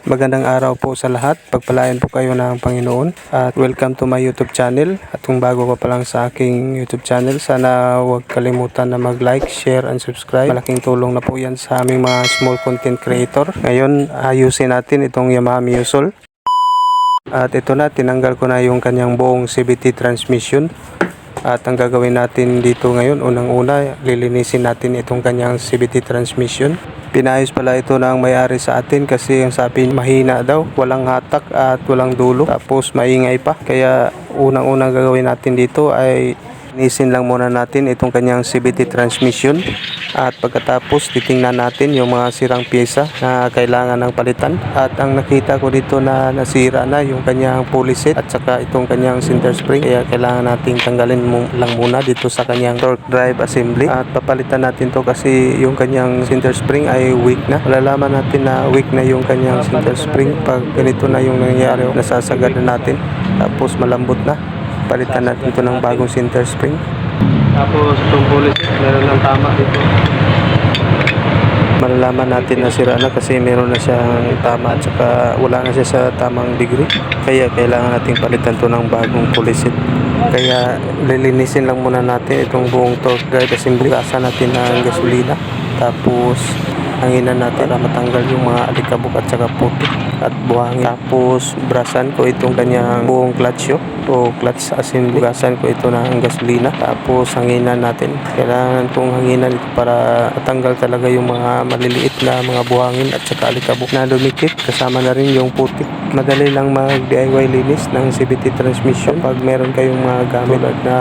Magandang araw po sa lahat. Pagpalain po kayo ng Panginoon. At welcome to my YouTube channel. At kung bago ka pa lang sa aking YouTube channel, sana huwag kalimutan na mag-like, share, and subscribe. Malaking tulong na po yan sa aming mga small content creator. Ngayon, ayusin natin itong Yamaha Mio Soul. At ito na, tinanggal ko na yung kanyang buong CVT transmission. At ang gagawin natin dito ngayon, unang-una, lilinisin natin itong kanyang CVT transmission. Pinayos pala ito ng may-ari sa atin kasi yung sabi mahina daw, walang hatak at walang dulo, tapos maingay pa. Kaya unang-unang gagawin natin dito ay linisin lang muna natin itong kanyang CVT transmission. At pagkatapos titingnan natin yung mga sirang pyesa na kailangan ng palitan. At ang nakita ko dito na nasira na yung kanyang pulley set at saka itong kanyang center spring. Kaya kailangan natin tanggalin lang muna dito sa kanyang torque drive assembly. At papalitan natin to kasi yung kanyang center spring ay weak na. Malalaman natin na weak na yung kanyang center spring pag ganito na yung nangyayari. Nasasagad na natin tapos malambot na. Palitan natin ito ng bagong center spring. Tapos itong pulley set, meron ng tama dito. Malalaman natin na sira na kasi meron na siyang tama at saka wala na siya sa tamang degree. Kaya kailangan natin palitan to ng bagong pulley set. Kaya lilinisin lang muna natin itong buong torque drive assembly. Gasan natin ng gasolina. Tapos hanginan natin para matanggal yung mga alikabok at saka putik at buhangin. Tapos brasan ko itong kanyang buong clutch o clutch assembly. Gasan ko ito ng gasolina. Tapos hanginan natin. Kailangan itong hanginan ito para tanggal talaga yung mga maliliit na mga buhangin at saka alikabok na dumikit. Kasama na rin yung putik. Madali lang mag DIY linis ng CVT transmission pag meron kayong mga gamit at na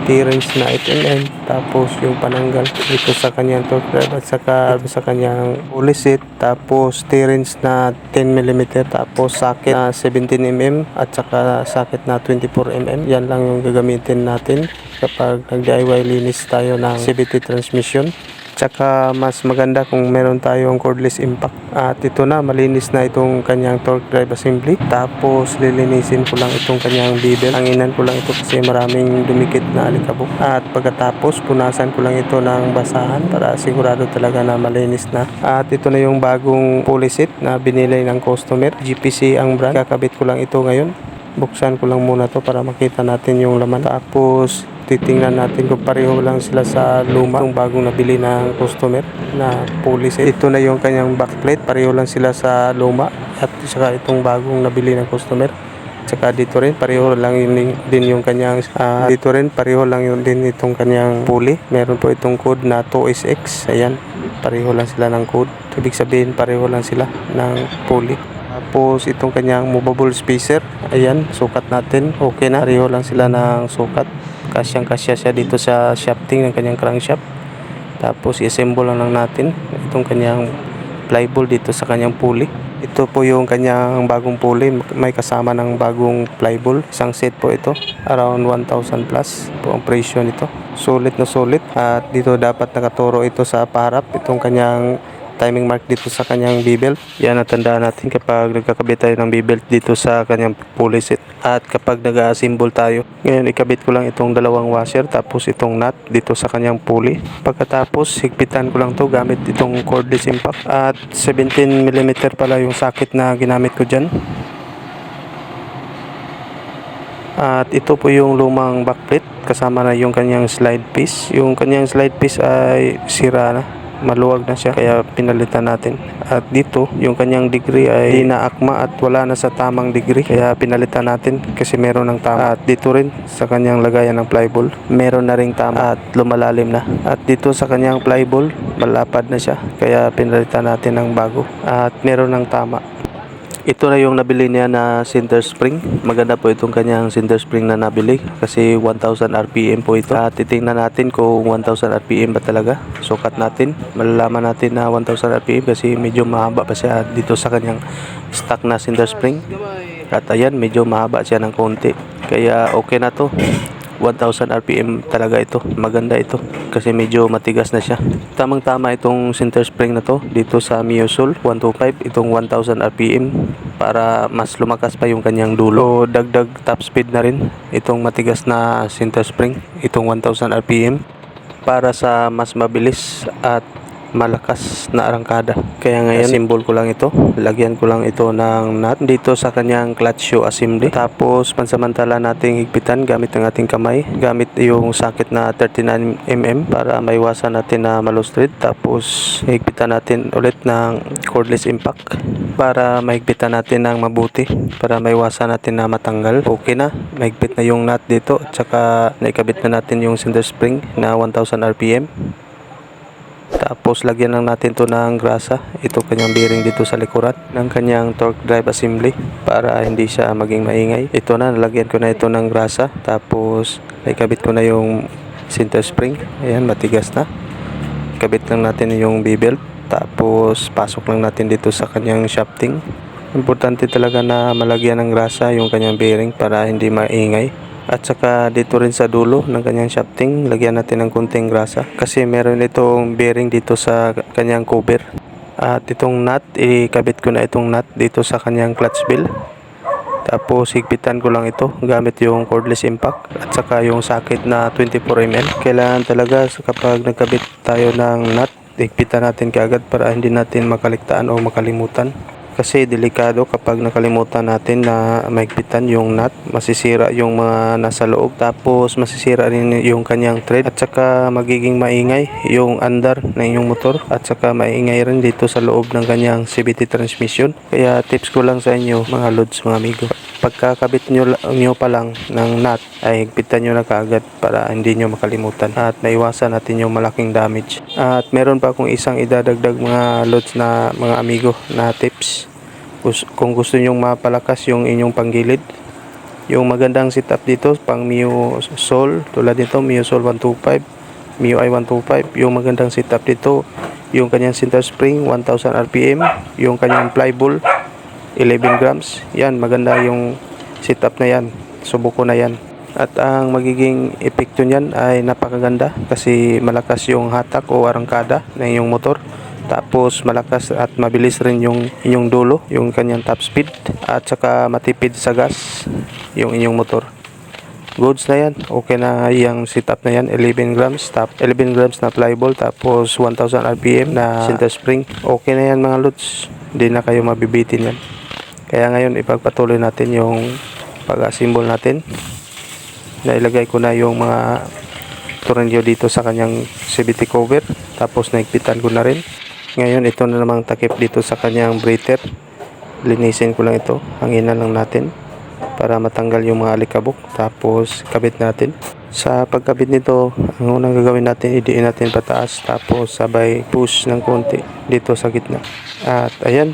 T-wrench na 8mm, tapos yung pananggal dito sa kanyang torque drive at saka sa kanyang pulley set, tapos T-wrench na 10mm, tapos socket na 17mm at saka socket na 24mm. Yan lang yung gagamitin natin kapag nag-DIY linis tayo ng CVT transmission. Tsaka mas maganda kung meron tayong cordless impact. At ito na, malinis na itong kanyang torque drive assembly. Tapos lilinisin ko lang itong kanyang bevel. Hanginan ko lang ito kasi maraming dumikit na alikabok. At pagkatapos punasan ko lang ito ng basahan para sigurado talaga na malinis na. At ito na yung bagong pulley set na binili ng customer. GPC ang brand. Kakabit ko lang ito ngayon. Buksan ko lang muna to para makita natin yung laman. Tapos titingnan natin kung pareho lang sila sa luma yung bagong nabili ng customer na pulley set. Ito na yung kanyang backplate, pareho lang sila sa luma at saka itong bagong nabili ng customer. Saka dito rin pareho lang yun din yung kanyang dito rin pareho lang yun din itong kanyang pulley. Meron po itong code na 2SX. Ayan, pareho lang sila ng code. Ibig sabihin pareho lang sila ng pulley. Tapos itong kanyang movable spacer, ayan, sukat natin, okay na, pareho lang sila ng sukat. Kasyang kasya siya dito sa shafting ng kanyang crankshaft. Tapos i-assemble lang natin itong kanyang flyball dito sa kanyang pulley. Ito po yung kanyang bagong pulley, may kasama ng bagong flyball. Isang set po ito, around 1,000 plus po ang presyo nito. Sulit na sulit. At dito dapat nakaturo ito sa paharap, itong kanyang timing mark dito sa kanyang bevel. Yan, natandaan natin kapag nagkakabit tayo ng bevel dito sa kanyang pulley set. At kapag nag-assemble tayo, ngayon ikabit ko lang itong dalawang washer tapos itong nut dito sa kanyang pulley. Pagkatapos higpitan ko lang to gamit itong cordless impact. At 17mm pala yung socket na ginamit ko dyan. At ito po yung lumang backplate, kasama na yung kanyang slide piece. Yung kanyang slide piece ay sira na, maluwag na siya, kaya pinalitan natin. At dito yung kanyang degree ay inaakma at wala na sa tamang degree, kaya pinalitan natin kasi meron ng tama. At dito rin sa kanyang lagayan ng flyball meron na ring tama at lumalalim na. At dito sa kanyang flyball malapad na siya, kaya pinalitan natin ng bago at meron ng tama. Ito na yung nabili niya na center spring. Maganda po itong kanyang center spring na nabili kasi 1000 RPM po ito. At titingnan natin kung 1000 RPM ba talaga. Sukat natin. Malalaman natin na 1000 RPM kasi medyo mahaba pa siya dito sa kanyang stock na center spring. At ayan, medyo mahaba siya ng konti. Kaya okay na to. 1000 RPM talaga ito. Maganda ito kasi medyo matigas na siya. Tamang tama itong center spring na to dito sa Mio Soul 125, itong 1000 RPM para mas lumakas pa yung kanyang dulo. So, dagdag top speed na rin itong matigas na center spring, itong 1000 RPM para sa mas mabilis at malakas na arangkada. Kaya ngayon, symbol ko lang ito. Lagyan ko lang ito ng nut dito sa kanyang clutch shoe assembly. Tapos pansamantala nating higpitan gamit ang ating kamay. Gamit yung socket na 39mm para maiwasan natin na malustrid. Tapos higpitan natin ulit ng cordless impact para mahigpitan natin ng mabuti, para maiwasan natin na matanggal. Okay na, mahigpit na yung nut dito at saka naikabit na natin yung center spring na 1000 RPM. Tapos lagyan lang natin to ng grasa, ito kanyang bearing dito sa likuran ng kanyang torque drive assembly para hindi siya maging maingay. Ito na, nalagyan ko na ito ng grasa. Tapos naikabit ko na yung center spring, ayan, matigas na. Ikabit lang natin yung B-belt. Tapos pasok lang natin dito sa kanyang shafting. Importante talaga na malagyan ng grasa yung kanyang bearing para hindi maingay. At saka dito rin sa dulo ng kanyang shafting, lagyan natin ng kunting grasa kasi meron itong bearing dito sa kanyang cover. At itong nut, ikabit ko na itong nut dito sa kanyang clutch bell. Tapos higpitan ko lang ito gamit yung cordless impact at saka yung socket na 24mm. Kailangan talaga kapag nagkabit tayo ng nut, higpitan natin kaagad para hindi natin makaligtaan o makalimutan. Kasi delikado kapag nakalimutan natin na mahigpitan yung nut, masisira yung mga nasa loob. Tapos masisira rin yung kanyang thread at saka magiging maingay yung andar ng inyong motor at saka maingay rin dito sa loob ng kanyang CVT transmission. Kaya tips ko lang sa inyo mga lods, mga amigo, pagkakabit nyo pa lang ng nut ay higpitan nyo na kaagad para hindi nyo makalimutan at maiwasan natin yung malaking damage. At meron pa akong isang idadagdag mga lods na mga amigo na tips. Kung gusto nyong mapalakas yung inyong panggilid, yung magandang setup dito pang Mio Sol, tulad nito Mio Sol 125, Mio i 125, yung magandang setup dito, yung kanyang center spring 1000 RPM, yung kanyang fly ball 11 grams. Yan, maganda yung setup na yan, subuko na yan. At ang magiging epekto niyan ay napakaganda kasi malakas yung hatak o arangkada ng iyong motor. Tapos malakas at mabilis rin yung inyong dulo, yung kanyang top speed, at saka matipid sa gas yung inyong motor. Goods na yan, okay na yung setup na yan. 11 grams na fly ball, tapos 1000 RPM na center spring. Okay na yan mga lods, hindi na kayo mabibitin yan. Kaya ngayon ipagpatuloy natin yung pag-assemble natin. Nailagay ko na yung mga tornilyo dito sa kanyang CVT cover, tapos naigpitan ko na rin. Ngayon ito na namang takip dito sa kanyang breather. Linisin ko lang ito, hanginan lang natin para matanggal yung mga alikabok. Tapos kabit natin. Sa pagkabit nito, ang unang gagawin natin, idiin natin pataas, tapos sabay push ng konti dito sa gitna. At ayan,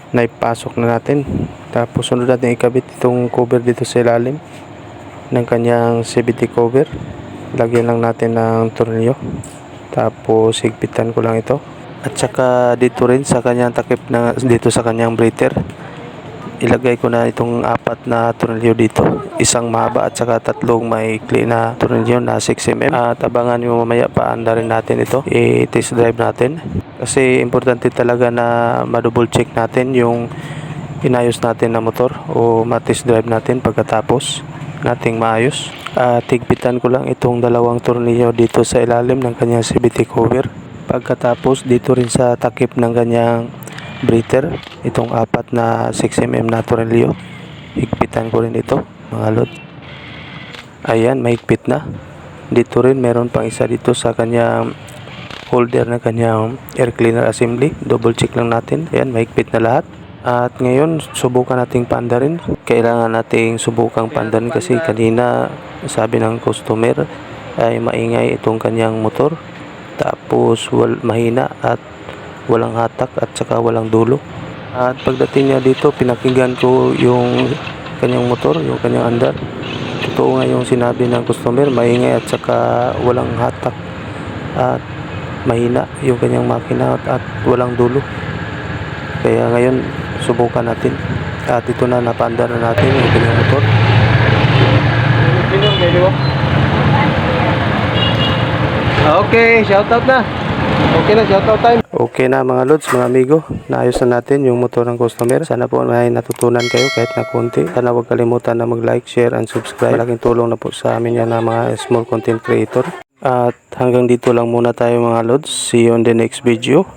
naipasok na natin. Tapos sunod natin ikabit itong cover dito sa ilalim ng kanyang CVT cover. Lagyan lang natin ng tornilyo, tapos higpitan ko lang ito. At saka dito rin sa kanyang takip na dito sa kanyang breather, ilagay ko na itong 4 na tornilyo dito, isang mahaba at saka 3 maikli na tornilyo na 6mm. At abangan nyo mamaya, paanda rin natin ito, i-test drive natin kasi importante talaga na ma-double check natin yung inayos natin na motor o ma-test drive natin pagkatapos nating maayos. At higpitan ko lang itong 2 tornilyo dito sa ilalim ng kanyang CVT cover. Pagkatapos dito rin sa takip ng kanyang breather, itong 4 na 6mm na tornilyo, higpitan ko rin ito mga lot. Ayan, mahigpit na. Dito rin meron pang isa dito sa kanyang holder ng kanyang air cleaner assembly. Double check lang natin. Ayan, mahigpit na lahat. At ngayon subukan nating pandarin. Kailangan nating subukang pandarin kasi kanina sabi ng customer ay maingay itong kanyang motor. Tapos mahina at walang hatak at saka walang dulo. At pagdating niya dito, pinakinggan ko yung kanyang motor, yung kanyang andar. Totoo nga yung sinabi ng customer, maingay at saka walang hatak at mahina yung kanyang makina at walang dulo. Kaya ngayon subukan natin. At ito na, napanda na natin yung kanyang motor. Okay, shoutout na. Okay na, shoutout time. Okay na mga lods, mga amigo. Naayos na natin yung motor ng customer. Sana po may natutunan kayo kahit na konti. Sana huwag kalimutan na mag-like, share, and subscribe. Malaking tulong na po sa amin yan ng mga small content creator. At hanggang dito lang muna tayo mga lods. See you on the next video.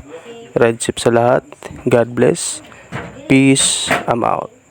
Ride safe sa lahat. God bless. Peace. I'm out.